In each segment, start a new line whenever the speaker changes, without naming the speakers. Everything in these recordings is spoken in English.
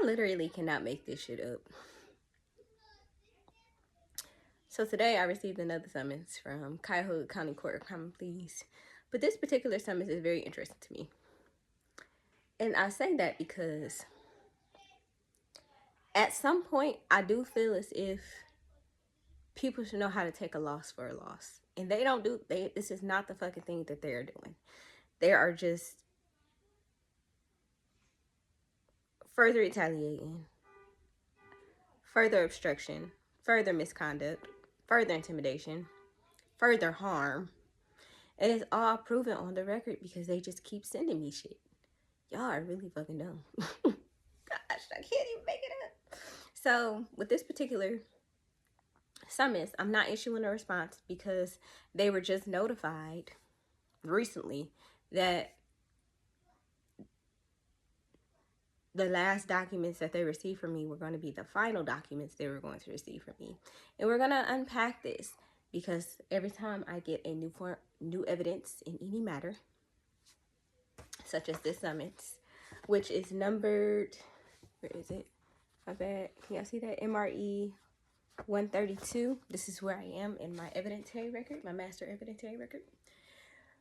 literally cannot make this shit up. So today I received another summons from Cuyahoga County Court of Common Pleas. But this particular summons is very interesting to me. And I say that because at some point I do feel as if people should know how to take a loss for a loss. And they don't do, this is not the fucking thing that they're doing. They are just further retaliating, further obstruction, further misconduct, further intimidation, further harm. And it's all proven on the record because they just keep sending me shit. Y'all are really fucking dumb. Gosh, I can't even make it up. So with this particular summons, I'm not issuing a response because they were just notified recently that the last documents that they received from me were going to be the final documents they were going to receive from me. And we're going to unpack this because every time I get a new evidence in any matter, such as this summons, which is numbered, where is it? My bad. Can y'all see that? MRE 132. This is where I am in my evidentiary record, my master evidentiary record.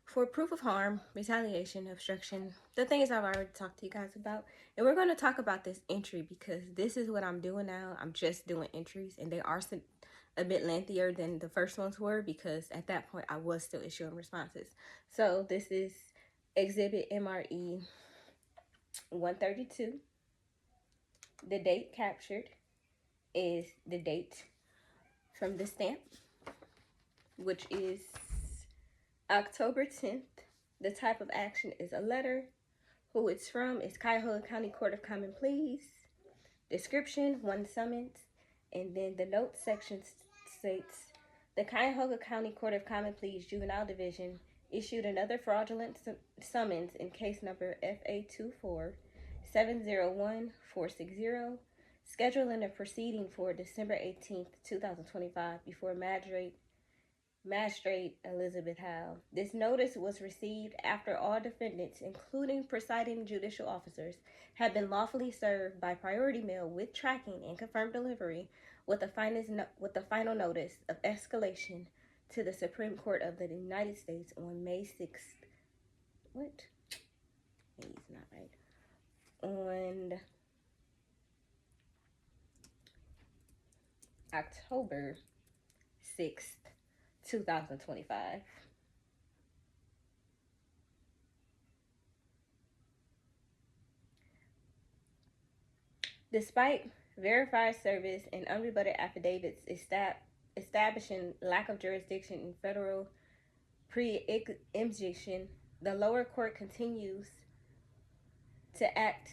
For proof of harm, retaliation, obstruction, the things I've already talked to you guys about. And we're going to talk about this entry because this is what I'm doing now. I'm just doing entries, and they are a bit lengthier than the first ones were because at that point I was still issuing responses. So this is Exhibit MRE 132. The date captured is the date from the stamp, which is October 10th. The type of action is a letter. Who it's from is Cuyahoga County Court of Common Pleas. Description, one summons. And then the notes section states, the Cuyahoga County Court of Common Pleas Juvenile Division issued another fraudulent summons in case number FA24 701460, scheduling a proceeding for December 18th, 2025 before Magistrate Elizabeth Howe. This notice was received after all defendants, including presiding judicial officers, had been lawfully served by priority mail with tracking and confirmed delivery with the final notice of escalation to the Supreme Court of the United States on May 6th. What? May's not right. On October 6th, 2025. Despite verified service and unrebutted affidavits establishing lack of jurisdiction in federal pre-injunction, the lower court continues to act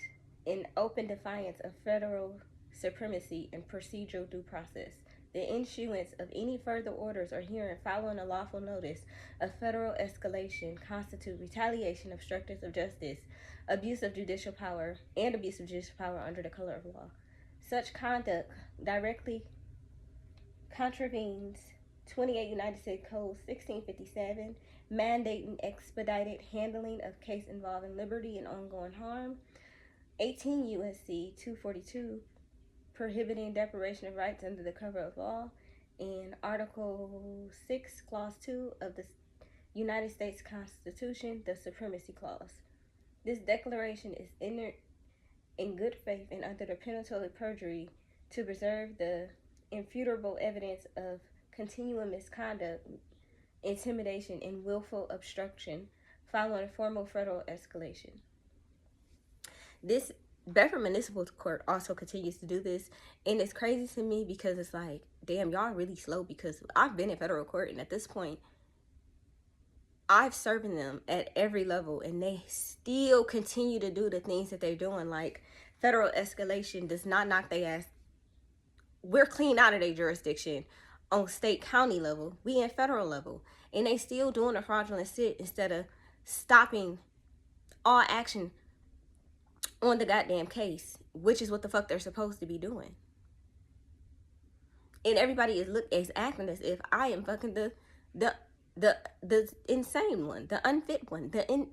in open defiance of federal supremacy and procedural due process. The issuance of any further orders or hearing following a lawful notice of federal escalation constitute retaliation, obstructions of justice, abuse of judicial power under the color of law. Such conduct directly contravenes 28 United States Code 1657, mandating expedited handling of case involving liberty and ongoing harm, 18 U.S.C. 242, prohibiting deprivation of rights under the cover of law, and Article 6, Clause 2 of the United States Constitution, the Supremacy Clause. This declaration is entered in good faith and under the penalty of perjury to preserve the irrefutable evidence of continuing misconduct, intimidation, and willful obstruction following formal federal escalation. This Bedford Municipal Court also continues to do this, and it's crazy to me because it's like, damn, y'all are really slow, because I've been in federal court, and at this point I've served them at every level, and they still continue to do the things that they're doing. Like, federal escalation does not knock their ass. We're clean out of their jurisdiction on state county level. We in federal level, and they still doing a fraudulent sit instead of stopping all action on the goddamn case, which is what the fuck they're supposed to be doing. And everybody is acting as if I am fucking the insane one, the unfit one, the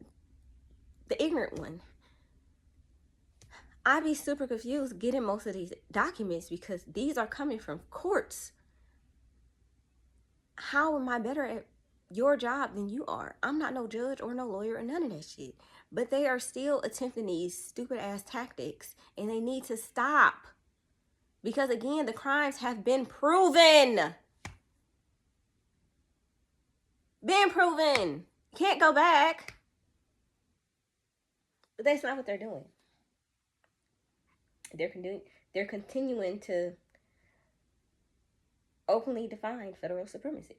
ignorant one. I'd be super confused getting most of these documents because these are coming from courts. How am I better at your job than you are? I'm not no judge or no lawyer or none of that shit. But they are still attempting these stupid ass tactics, and they need to stop. Because again, the crimes have been proven. Been proven. Can't go back. But that's not what they're doing. They're continuing to openly define federal supremacy.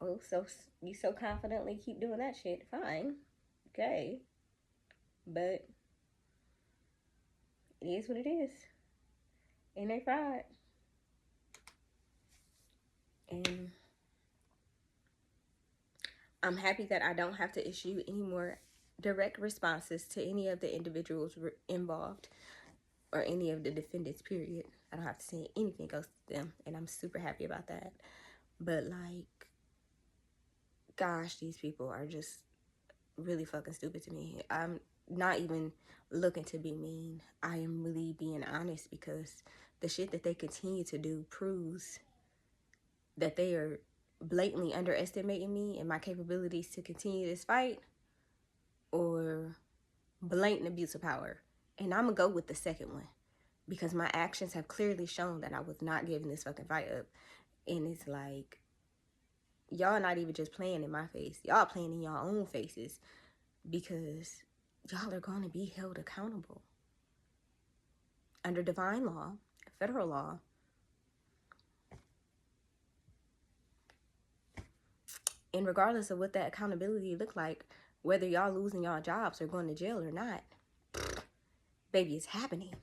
Oh, so you so confidently keep doing that shit? Fine, okay, but it is what it is, and they fried. And I'm happy that I don't have to issue any more direct responses to any of the individuals involved or any of the defendants, period. I don't have to say anything else to them, and I'm super happy about that. But like, gosh, these people are just really fucking stupid to me. I'm not even looking to be mean. I am really being honest because the shit that they continue to do proves that they are blatantly underestimating me and my capabilities to continue this fight, or blatant abuse of power. And I'm gonna go with the second one because my actions have clearly shown that I was not giving this fucking fight up. And it's like, y'all not even just playing in my face, y'all playing in your own faces, because y'all are going to be held accountable under divine law, federal law. And regardless of what that accountability look like, whether y'all losing y'all jobs or going to jail or not, baby, it's happening.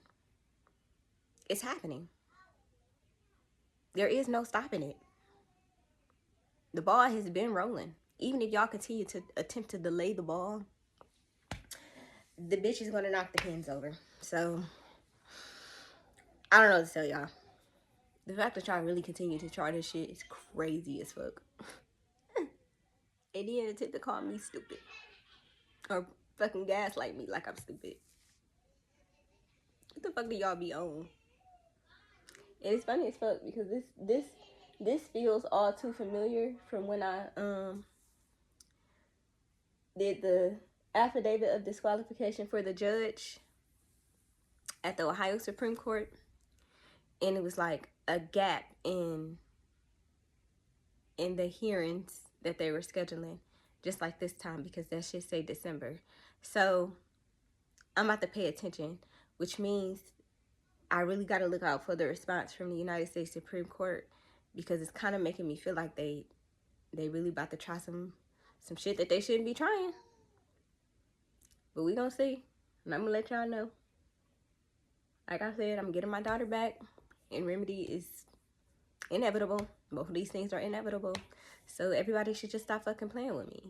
It's happening. There is no stopping it. The ball has been rolling. Even if y'all continue to attempt to delay the ball, the bitch is going to knock the pins over. So, I don't know what to tell y'all. The fact that y'all really continue to try this shit is crazy as fuck. And then attempt to call me stupid. Or fucking gaslight me like I'm stupid. What the fuck do y'all be on? And it's funny as fuck because this feels all too familiar from when I did the affidavit of disqualification for the judge at the Ohio Supreme Court. And it was like a gap in the hearings that they were scheduling, just like this time, because that shit say December. So I'm about to pay attention, which means I really got to look out for the response from the United States Supreme Court, because it's kind of making me feel like they really about to try some shit that they shouldn't be trying. But we gonna see, and I'm gonna let y'all know. Like I said, I'm getting my daughter back, and remedy is inevitable. Both of these things are inevitable. So everybody should just stop fucking playing with me.